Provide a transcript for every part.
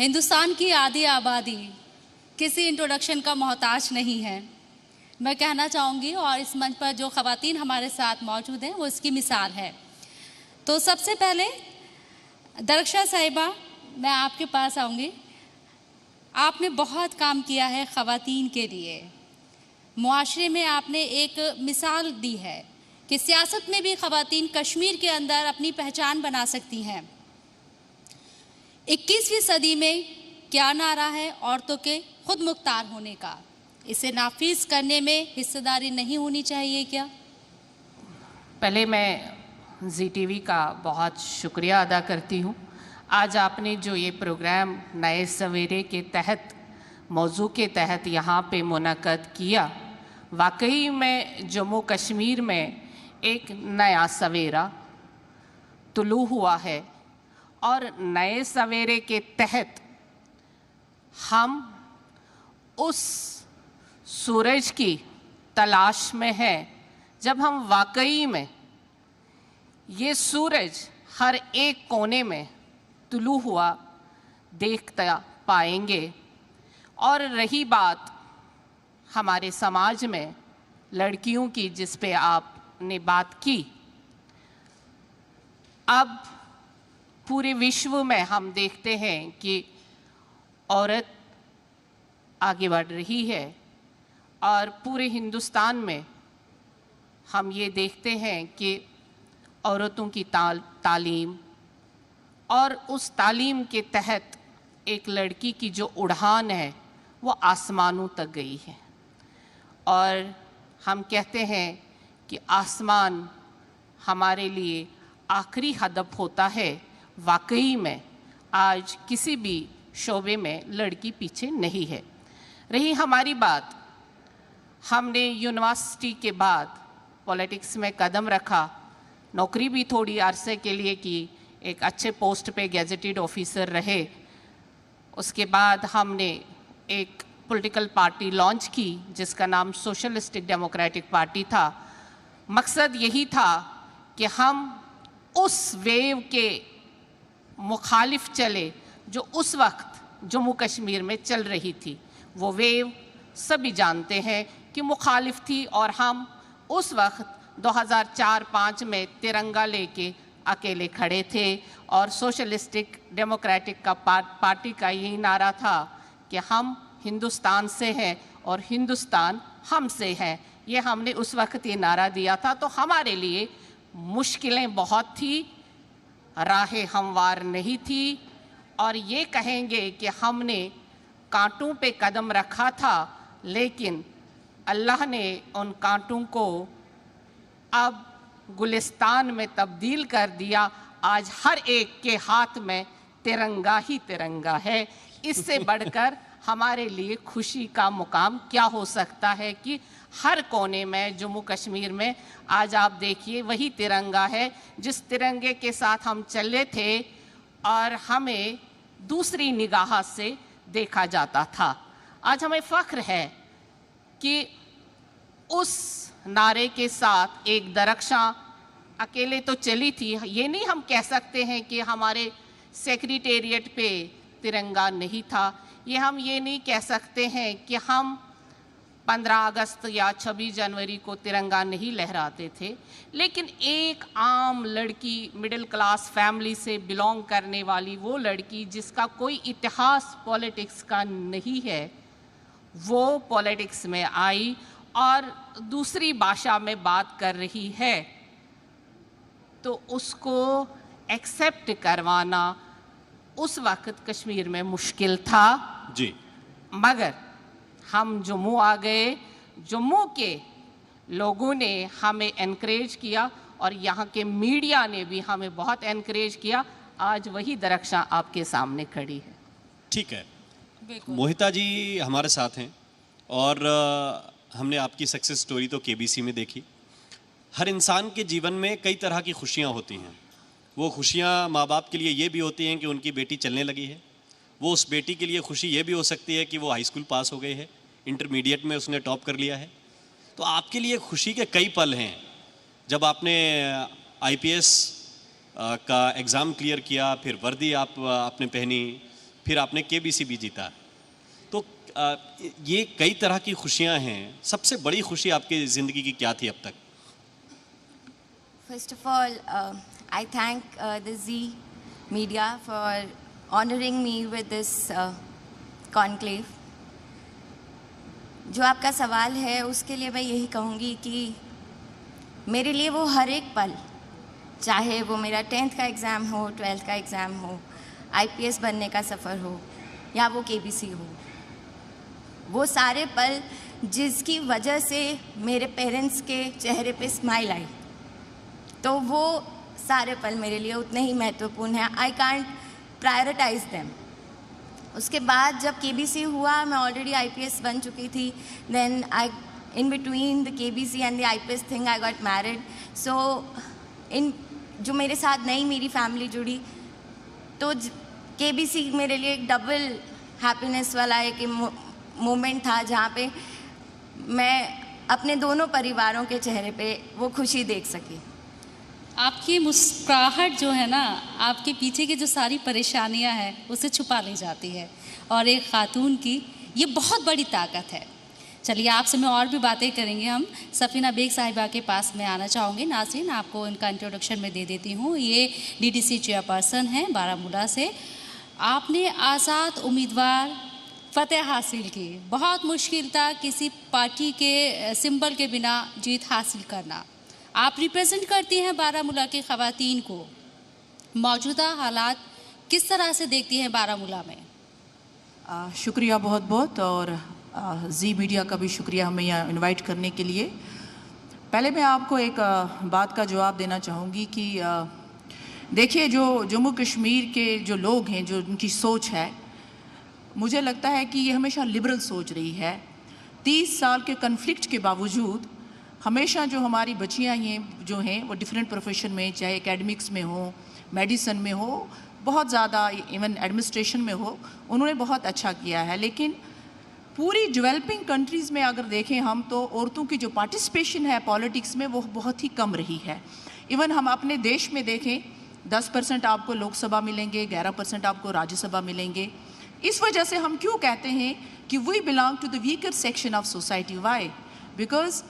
हिंदुस्तान की आधी आबादी किसी इंट्रोडक्शन का मोहताज नहीं है। मैं कहना चाहूँगी और इस मंच पर जो ख़वातीन हमारे साथ मौजूद हैं वो इसकी मिसाल है। तो सबसे पहले दरक्षा साहिबा, मैं आपके पास आऊँगी। आपने बहुत काम किया है ख़वातीन के लिए, मुआशरे में आपने एक मिसाल दी है कि सियासत में भी ख़वातीन कश्मीर के अंदर अपनी पहचान बना सकती हैं। 21वीं सदी में क्या नारा है औरतों के खुद मुख्तार होने का, इसे नाफिज करने में हिस्सेदारी नहीं होनी चाहिए क्या? पहले मैं ZTV का बहुत शुक्रिया अदा करती हूँ। आज आपने जो ये प्रोग्राम नए सवेरे के तहत मौजू के तहत यहाँ पे मुनक़द किया, वाकई में जम्मू कश्मीर में एक नया सवेरा तुलू हुआ है और नए सवेरे के तहत हम उस सूरज की तलाश में हैं जब हम वाकई में ये सूरज हर एक कोने में तुलू हुआ देखता पाएंगे। और रही बात हमारे समाज में लड़कियों की, जिस पे आपने बात की, अब पूरे विश्व में हम देखते हैं कि औरत आगे बढ़ रही है और पूरे हिंदुस्तान में हम ये देखते हैं कि औरतों की तालीम और उस तालीम के तहत एक लड़की की जो उड़ान है वो आसमानों तक गई है। और हम कहते हैं कि आसमान हमारे लिए आखिरी हदफ होता है। वाकई में आज किसी भी शोबे में लड़की पीछे नहीं है। रही हमारी बात, हमने यूनिवर्सिटी के बाद पॉलिटिक्स में कदम रखा, नौकरी भी थोड़ी अरसे के लिए की, एक अच्छे पोस्ट पे गेजेटेड ऑफिसर रहे। उसके बाद हमने एक पॉलिटिकल पार्टी लॉन्च की जिसका नाम सोशलिस्टिक डेमोक्रेटिक पार्टी था। मकसद यही था कि हम उस वेव के मुखालिफ चले जो उस वक्त जम्मू कश्मीर में चल रही थी। वो वेव सभी जानते हैं कि मुखालिफ थी और हम उस वक्त 2004-05 में तिरंगा लेके अकेले खड़े थे और सोशलिस्टिक डेमोक्रेटिक का पार्टी का यही नारा था कि हम हिंदुस्तान से हैं और हिंदुस्तान हमसे है। ये हमने उस वक्त ये नारा दिया था। तो हमारे लिए मुश्किलें बहुत थी, राहें हमवार नहीं थी और ये कहेंगे कि हमने कांटों पे कदम रखा था, लेकिन अल्लाह ने उन कांटों को अब गुलिस्तान में तब्दील कर दिया। आज हर एक के हाथ में तिरंगा ही तिरंगा है। इससे बढ़कर हमारे लिए खुशी का मुकाम क्या हो सकता है कि हर कोने में जम्मू कश्मीर में आज आप देखिए वही तिरंगा है जिस तिरंगे के साथ हम चले थे और हमें दूसरी निगाह से देखा जाता था। आज हमें फ़ख्र है कि उस नारे के साथ एक दरक्षा अकेले तो चली थी। ये नहीं हम कह सकते हैं कि हमारे सेक्रेटेरिएट पे तिरंगा नहीं था। हम ये नहीं कह सकते हैं कि हम 15 अगस्त या 26 जनवरी को तिरंगा नहीं लहराते थे। लेकिन एक आम लड़की, मिडिल क्लास फैमिली से बिलोंग करने वाली वो लड़की जिसका कोई इतिहास पॉलिटिक्स का नहीं है, वो पॉलिटिक्स में आई और दूसरी भाषा में बात कर रही है, तो उसको एक्सेप्ट करवाना उस वक्त कश्मीर में मुश्किल था जी। मगर हम जम्मू आ गए, जम्मू के लोगों ने हमें एनकरेज किया और यहाँ के मीडिया ने भी हमें बहुत एनकरेज किया। आज वही दरक्षा आपके सामने खड़ी है। ठीक है, मोहिता जी हमारे साथ हैं और हमने आपकी सक्सेस स्टोरी तो KBC में देखी। हर इंसान के जीवन में कई तरह की खुशियाँ होती हैं। वो खुशियाँ माँ बाप के लिए ये भी होती हैं कि उनकी बेटी चलने लगी है। वो उस बेटी के लिए खुशी ये भी हो सकती है कि वो हाई स्कूल पास हो गई है, इंटरमीडिएट में उसने टॉप कर लिया है। तो आपके लिए खुशी के कई पल हैं। जब आपने IPS का एग्ज़ाम क्लियर किया, फिर वर्दी आपने पहनी, फिर आपने केबीसी भी जीता। तो ये कई तरह की खुशियां हैं, सबसे बड़ी खुशी आपकी ज़िंदगी की क्या थी अब तक? First of all, I thank the Z media for honoring me with this conclave. जो आपका सवाल है उसके लिए मैं यही कहूँगी कि मेरे लिए वो हर एक पल, चाहे वो मेरा 10th का एग्ज़ाम हो, 12th का एग्ज़ाम हो, IPS बनने का सफ़र हो या वो KBC हो, वो सारे पल जिसकी वजह से मेरे पेरेंट्स के चेहरे पे स्माइल आई, तो वो सारे पल मेरे लिए उतने ही महत्वपूर्ण हैं। I can't prioritise them. उसके बाद जब KBC हुआ, मैं ऑलरेडी IPS बन चुकी थी। Then I in between the KBC and the IPS thing I got married. So in जो मेरे साथ नई मेरी फैमिली जुड़ी, तो KBC मेरे लिए एक डबल हैप्पीनेस वाला एक मोमेंट था जहाँ पे मैं अपने दोनों परिवारों के चेहरे पे वो खुशी देख सकी। आपकी मुस्कुराहट जो है ना, आपके पीछे की जो सारी परेशानियां हैं उसे छुपा ले जाती है, और एक खातून की ये बहुत बड़ी ताकत है। चलिए, आपसे मैं और भी बातें करेंगे। हम सफ़ीना बेग साहिबा के पास में आना चाहूँगी। नाज़रीन, आपको इनका इंट्रोडक्शन में दे देती हूँ। ये DDC चेयरपर्सन हैं बारामूला से। आपने आज़ाद उम्मीदवार फतेह हासिल की। बहुत मुश्किल था किसी पार्टी के सिंबल के बिना जीत हासिल करना। आप रिप्रेजेंट करती हैं बारामूला की ख़वातीन को। मौजूदा हालात किस तरह से देखती हैं बारामूला में? शुक्रिया बहुत बहुत, और जी मीडिया का भी शुक्रिया हमें यहाँ इनवाइट करने के लिए। पहले मैं आपको एक बात का जवाब देना चाहूँगी कि देखिए, जो जम्मू कश्मीर के जो लोग हैं, जो उनकी सोच है, मुझे लगता है कि ये हमेशा लिबरल सोच रही है। 30 साल के कन्फ्लिक्ट के बावजूद हमेशा जो हमारी बच्चियाँ हैं जो हैं वो डिफरेंट प्रोफेशन में, चाहे एकेडमिक्स में हो, मेडिसिन में हो, बहुत ज़्यादा इवन एडमिनिस्ट्रेशन में हो, उन्होंने बहुत अच्छा किया है। लेकिन पूरी डेवलपिंग कंट्रीज़ में अगर देखें हम, तो औरतों की जो पार्टिसिपेशन है पॉलिटिक्स में वो बहुत ही कम रही है। इवन हम अपने देश में देखें, 10% आपको लोकसभा मिलेंगे, 11% आपको राज्यसभा मिलेंगे। इस वजह से हम क्यों कहते हैं कि we belong to the weaker section of society. Why? Because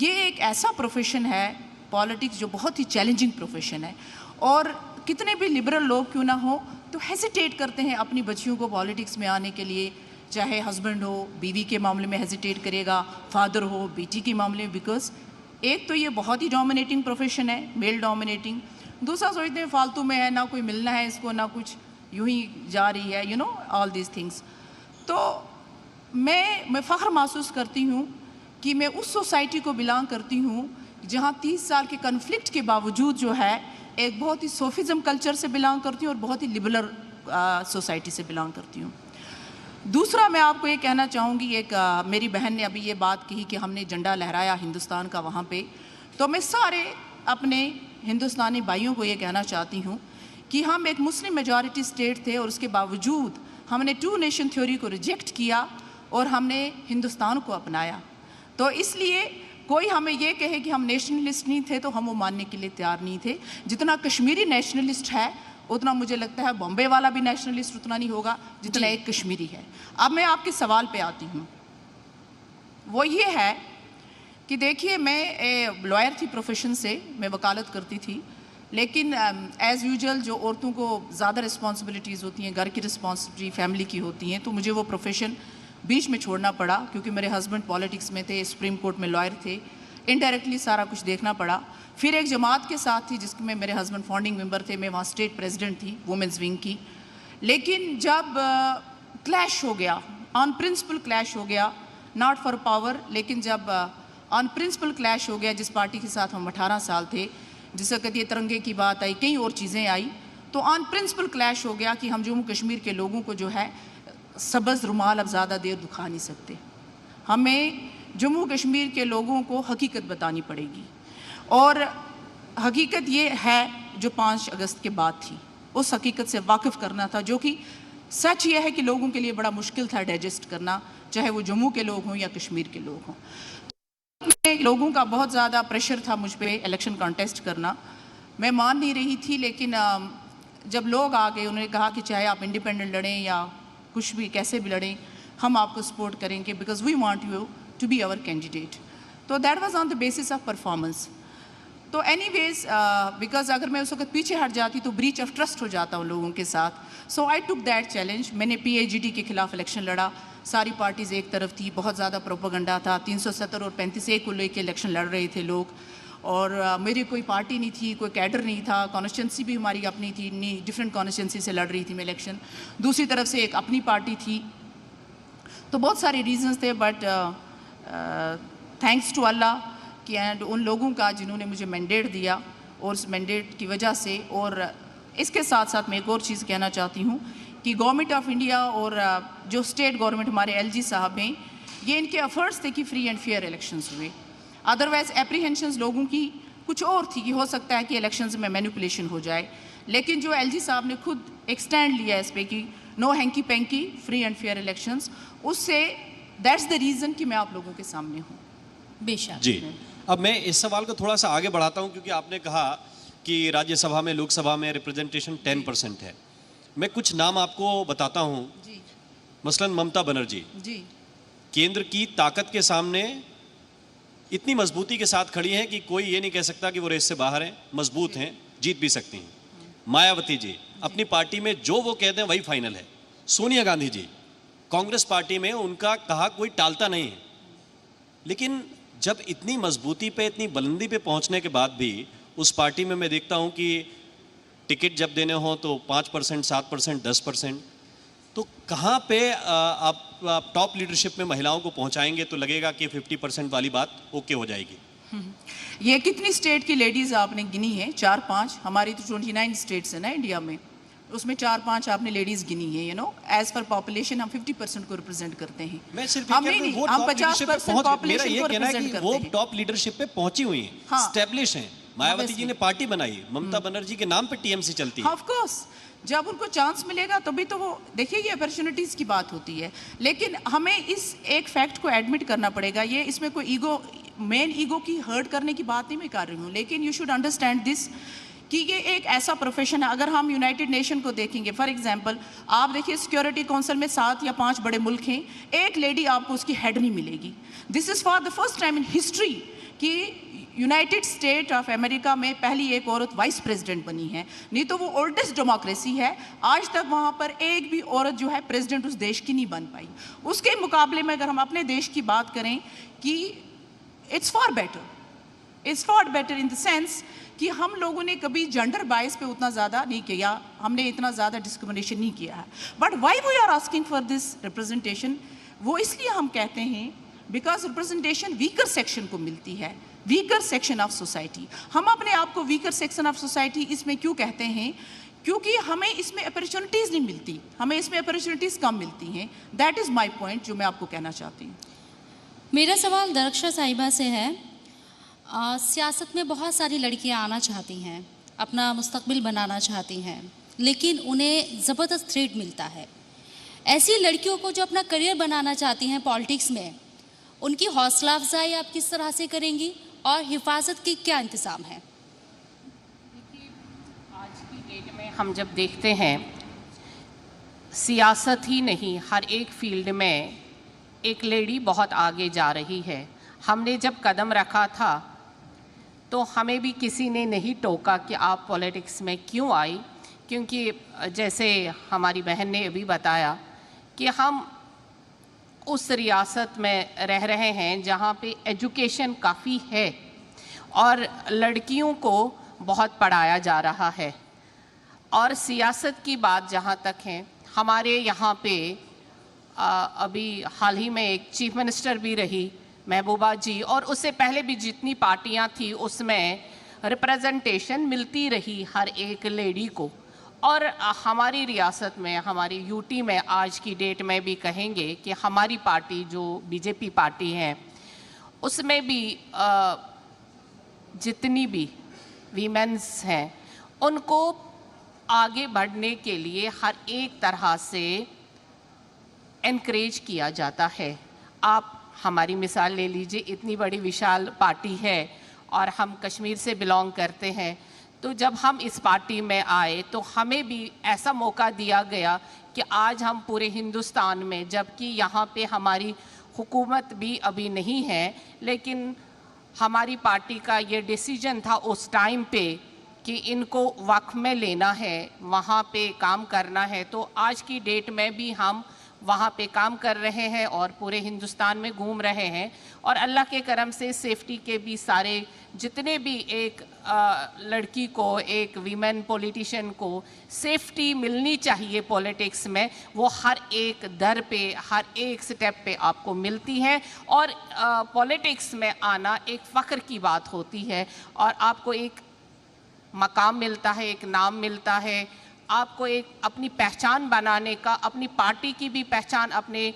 ये एक ऐसा प्रोफेशन है पॉलिटिक्स जो बहुत ही चैलेंजिंग प्रोफेशन है, और कितने भी लिबरल लोग क्यों ना हो तो हेजिटेट करते हैं अपनी बच्चियों को पॉलिटिक्स में आने के लिए। चाहे हस्बैंड हो, बीवी के मामले में हेजिटेट करेगा, फादर हो, बेटी के मामले में, बिकॉज एक तो ये बहुत ही डोमिनेटिंग प्रोफेशन है, मेल डोमिनेटिंग। दूसरा सोचते हैं फालतू में है, ना कोई मिलना है इसको, ना कुछ, यूं ही जा रही है, you no, all these things. तो मैं फ़ख्र महसूस करती हूँ कि मैं उस सोसाइटी को बिलोंग करती हूँ जहाँ 30 साल के कन्फ्लिक्ट के बावजूद जो है एक बहुत ही सोफिज़म कल्चर से बिलोंग करती हूँ और बहुत ही लिबरल सोसाइटी से बिलोंग करती हूँ। दूसरा मैं आपको ये कहना चाहूँगी, एक मेरी बहन ने अभी ये बात कही कि हमने झंडा लहराया हिंदुस्तान का वहाँ पे, तो मैं सारे अपने हिंदुस्तानी भाइयों को ये कहना चाहती हूँ कि हम एक मुस्लिम मेजॉरिटी स्टेट थे और उसके बावजूद हमने 2 नेशन थ्योरी को रिजेक्ट किया और हमने हिंदुस्तान को अपनाया। तो इसलिए कोई हमें ये कहे कि हम नेशनलिस्ट नहीं थे तो हम वो मानने के लिए तैयार नहीं थे। जितना कश्मीरी नेशनलिस्ट है उतना मुझे लगता है बॉम्बे वाला भी नेशनलिस्ट उतना नहीं होगा जितना एक कश्मीरी है। अब मैं आपके सवाल पे आती हूँ, वो ये है कि देखिए, मैं लॉयर थी प्रोफेशन से, मैं वकालत करती थी, लेकिन एज़ यूजुअल जो औरतों को ज़्यादा रिस्पॉन्सिबिलिटीज़ होती हैं, घर की रिस्पॉन्सिबिलिटी फैमिली की होती हैं, तो मुझे वो प्रोफेशन बीच में छोड़ना पड़ा क्योंकि मेरे हस्बैंड पॉलिटिक्स में थे, सुप्रीम कोर्ट में लॉयर थे, इनडायरेक्टली सारा कुछ देखना पड़ा। फिर एक जमात के साथ थी जिसमें मेरे हस्बैंड फाउंडिंग मेंबर थे, मैं वहाँ स्टेट प्रेसिडेंट थी वुमेंस विंग की। लेकिन जब क्लैश हो गया, ऑन प्रिंसिपल क्लैश हो गया, नॉट फॉर पावर, लेकिन जब ऑन प्रिंसिपल क्लैश हो गया, जिस पार्टी के साथ हम 18 साल थे, जिसका कहती है तिरंगे की बात आई, कई और चीज़ें आई, तो ऑन प्रिंसिपल क्लैश हो गया कि हम जम्मू कश्मीर के लोगों को जो है सब्ज़ रुमाल अब ज़्यादा देर दुखा नहीं सकते। हमें जम्मू कश्मीर के लोगों को हकीकत बतानी पड़ेगी, और हकीकत ये है जो 5 अगस्त के बाद थी, उस हकीकत से वाकिफ़ करना था, जो कि सच ये है कि लोगों के लिए बड़ा मुश्किल था डाइजेस्ट करना, चाहे वो जम्मू के लोग हों या कश्मीर के लोग हों। लोगों का बहुत ज़्यादा प्रेशर था मुझ पे इलेक्शन कॉन्टेस्ट करना, मैं मान नहीं रही थी, लेकिन जब लोग आ गए उन्होंने कहा कि चाहे आप इंडिपेंडेंट लड़ें या कुछ भी कैसे भी लड़ें, हम आपको सपोर्ट करेंगे because we want you to be our candidate. तो that was on the basis of performance. तो एनीवेज बिकॉज अगर मैं उस वक्त पीछे हट जाती तो ब्रीच ऑफ ट्रस्ट हो जाता उन लोगों के साथ। सो आई टुक दैट चैलेंज। मैंने PAGD के खिलाफ इलेक्शन लड़ा, सारी पार्टीज़ एक तरफ थी, बहुत ज़्यादा प्रोपेगेंडा था, 370 और 35 एक को लेकर इलेक्शन लड़ रहे थे लोग, और मेरी कोई पार्टी नहीं थी, कोई कैडर नहीं था, कॉन्स्टिट्यूंसी भी हमारी अपनी थी, डिफरेंट कॉन्स्टिट्यूंसी से लड़ रही थी मैं इलेक्शन। दूसरी तरफ से एक अपनी पार्टी थी, तो बहुत सारे रीजंस थे, बट थैंक्स टू अल्लाह कि एंड उन लोगों का जिन्होंने मुझे मैंडेट दिया, और उस मैंडेट की वजह से। और इसके साथ साथ मैं एक और चीज़ कहना चाहती हूँ कि गवर्नमेंट ऑफ इंडिया और जो स्टेट गवर्नमेंट हमारे LG साहब हैं, ये इनके एफर्ट्स थे कि फ्री एंड फेयर इलेक्शंस हुए। अदरवाइज एप्रीहेंशंस लोगों की कुछ और थी कि हो सकता है कि इलेक्शंस में मैनिपुलेशन हो जाए, लेकिन जो LG साहब ने खुद एक स्टैंड लिया इस पे कि no hanky panky, free and fair elections, उससे दैट्स द रीज़न कि मैं आप लोगों के सामने हूँ। बेशक जी, अब मैं इस सवाल को थोड़ा सा आगे बढ़ाता हूं, क्योंकि आपने कहा कि राज्यसभा में, लोकसभा में रिप्रेजेंटेशन 10% है। मैं कुछ नाम आपको बताता हूं। जी मसलन ममता बनर्जी जी केंद्र की ताकत के सामने इतनी मजबूती के साथ खड़ी हैं कि कोई ये नहीं कह सकता कि वो रेस से बाहर हैं, मजबूत हैं, जीत भी सकती हैं। मायावती जी अपनी पार्टी में जो वो कहते हैं वही फाइनल है। सोनिया गांधी जी कांग्रेस पार्टी में उनका कहा कोई टालता नहीं है। लेकिन जब इतनी मजबूती पे, इतनी बुलंदी पे पहुंचने के बाद भी उस पार्टी में मैं देखता हूं कि टिकट जब देने हो तो 5%, 7%, 10%, तो कहाँ पे आप टॉप लीडरशिप में महिलाओं को पहुंचाएंगे तो लगेगा कि 50% वाली बात ओके हो जाएगी। ये कितनी स्टेट की लेडीज़ आपने गिनी है? 4-5। हमारी तो 29 स्टेट्स है ना इंडिया में, उसमें 4-5 आपने लेडीज़ गिनी है। You know, as per population हम 50% को रिप्रेजेंट करते हैं। मैं सिर्फ हम नहीं, हम 50% पॉपुलेशन को रिप्रेजेंट करते वो हैं। टॉप लीडरशिप पे पहुंची हुई हैं, हाँ। स्टैब्लिश हैं। मायावती जी ने पार्टी बनाई, ममता बनर्जी के नाम पे TMC चलती है। ऑफ कोर्स, जब उनको चांस मिलेगा तभी तो वो, देखिए ये अपॉर्चुनिटीज़ की बात होती है। लेकिन हमें इस एक फैक्ट को एडमिट करना पड़ेगा। ये इसमें कोई ईगो, मेन ईगो की हर्ट करने की बात नहीं मैं कर रही हूँ, लेकिन यू शुड अंडरस्टैंड दिस कि ये एक ऐसा प्रोफेशन है। अगर हम यूनाइटेड नेशन को देखेंगे, फॉर एग्जांपल आप देखिए सिक्योरिटी काउंसिल में 7 या 5 बड़े मुल्क हैं, एक लेडी आपको उसकी हेड नहीं मिलेगी। This is for the first time in history कि यूनाइटेड स्टेट ऑफ अमेरिका में पहली एक औरत वाइस प्रेसिडेंट बनी है। नहीं तो वो ओल्डेस्ट डेमोक्रेसी है, आज तक वहाँ पर एक भी औरत जो है प्रेसिडेंट उस देश की नहीं बन पाई। उसके मुकाबले में अगर हम अपने देश की बात करें कि it's for better in the sense कि हम लोगों ने कभी जेंडर बायस पे उतना ज़्यादा नहीं किया, हमने इतना ज़्यादा डिस्क्रिमिनेशन नहीं किया है। But why we are asking for this representation, वो इसलिए हम कहते हैं बिकॉज रिप्रेजेंटेशन वीकर सेक्शन को मिलती है, वीकर सेक्शन ऑफ सोसाइटी। हम अपने आप को वीकर सेक्शन ऑफ सोसाइटी इसमें क्यों कहते हैं? क्योंकि हमें इसमें अपॉर्चुनिटीज़ नहीं मिलती, हमें इसमें अपॉर्चुनिटीज़ कम मिलती हैं। दैट इज़ माई पॉइंट जो मैं आपको कहना चाहती हूँ। मेरा सवाल दरक्षा साहिबा से है। सियासत में बहुत सारी लड़कियां आना चाहती हैं, अपना मुस्तकबिल बनाना चाहती हैं, लेकिन उन्हें ज़बरदस्त थ्रेट मिलता है। ऐसी लड़कियों को जो अपना करियर बनाना चाहती हैं पॉलिटिक्स में, उनकी हौसला अफजाई आप किस तरह से करेंगी और हिफाजत की क्या इंतज़ाम है? आज की डेट में हम जब देखते हैं, सियासत ही नहीं हर एक फील्ड में एक लेडी बहुत आगे जा रही है। हमने जब कदम रखा था तो हमें भी किसी ने नहीं टोका कि आप पॉलिटिक्स में क्यों आई, क्योंकि जैसे हमारी बहन ने अभी बताया कि हम उस रियासत में रह रहे हैं जहाँ पे एजुकेशन काफ़ी है और लड़कियों को बहुत पढ़ाया जा रहा है। और सियासत की बात जहाँ तक है, हमारे यहाँ पे अभी हाल ही में एक चीफ मिनिस्टर भी रही महबूबा जी, और उससे पहले भी जितनी पार्टियां थी उसमें रिप्रेजेंटेशन मिलती रही हर एक लेडी को। और हमारी रियासत में, हमारी यूटी में आज की डेट में भी कहेंगे कि हमारी पार्टी जो बीजेपी पार्टी है उसमें भी जितनी भी वीमेंस हैं उनको आगे बढ़ने के लिए हर एक तरह से एनकरेज किया जाता है। आप हमारी मिसाल ले लीजिए, इतनी बड़ी विशाल पार्टी है और हम कश्मीर से बिलोंग करते हैं, तो जब हम इस पार्टी में आए तो हमें भी ऐसा मौका दिया गया कि आज हम पूरे हिंदुस्तान में, जबकि यहाँ पे हमारी हुकूमत भी अभी नहीं है, लेकिन हमारी पार्टी का ये डिसीजन था उस टाइम पे कि इनको वक्फ में लेना है, वहाँ पे काम करना है। तो आज की डेट में भी हम वहाँ पे काम कर रहे हैं और पूरे हिंदुस्तान में घूम रहे हैं, और अल्लाह के करम से सेफ्टी के भी सारे जितने भी एक लड़की को, एक वीमेन पॉलिटिशियन को सेफ्टी मिलनी चाहिए पॉलिटिक्स में, वो हर एक दर पे, हर एक स्टेप पे आपको मिलती है। और पॉलिटिक्स में आना एक फ़ख्र की बात होती है, और आपको एक मकाम मिलता है, एक नाम मिलता है, आपको एक अपनी पहचान बनाने का, अपनी पार्टी की भी पहचान, अपने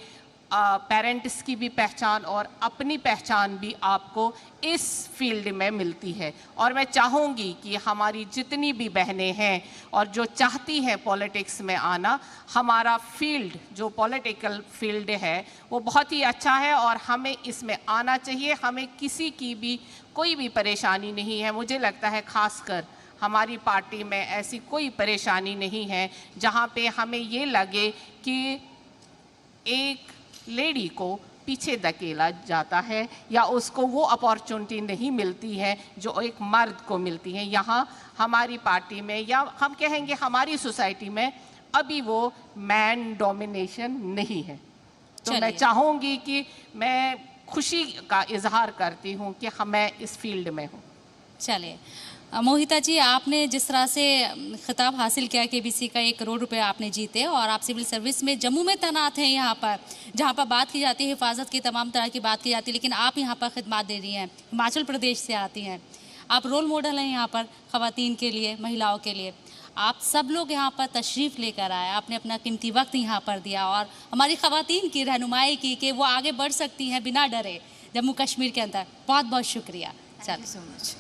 पेरेंट्स की भी पहचान और अपनी पहचान भी आपको इस फील्ड में मिलती है। और मैं चाहूँगी कि हमारी जितनी भी बहनें हैं और जो चाहती हैं पॉलिटिक्स में आना, हमारा फील्ड जो पॉलिटिकल फील्ड है वो बहुत ही अच्छा है और हमें इसमें आना चाहिए। हमें किसी की भी कोई भी परेशानी नहीं है। मुझे लगता है खासकर हमारी पार्टी में ऐसी कोई परेशानी नहीं है जहाँ पे हमें ये लगे कि एक लेडी को पीछे धकेला जाता है या उसको वो अपॉर्चुनिटी नहीं मिलती है जो एक मर्द को मिलती है। यहाँ हमारी पार्टी में, या हम कहेंगे हमारी सोसाइटी में, अभी वो मैन डोमिनेशन नहीं है। तो मैं चाहूँगी कि मैं खुशी का इजहार करती हूँ कि मैं इस फील्ड में हूँ। चलिए मोहिता जी, आपने जिस तरह से खिताब हासिल किया केबीसी का, 1 करोड़ रुपए आपने जीते और आप सिविल सर्विस में जम्मू में तैनात हैं, यहाँ पर जहाँ पर बात की जाती है हिफाजत की, तमाम तरह की बात की जाती है, लेकिन आप यहाँ पर खिदमत दे रही हैं, हिमाचल प्रदेश से आती हैं, आप रोल मॉडल हैं यहाँ पर ख़वातीन के लिए, महिलाओं के लिए। आप सब लोग यहाँ पर तशरीफ़ लेकर आए, आपने अपना कीमती वक्त यहाँ पर दिया और हमारी ख़वातीन की रहनुमाई की कि वो आगे बढ़ सकती हैं बिना डरे जम्मू कश्मीर के अंदर। बहुत बहुत शुक्रिया। Thank you so much.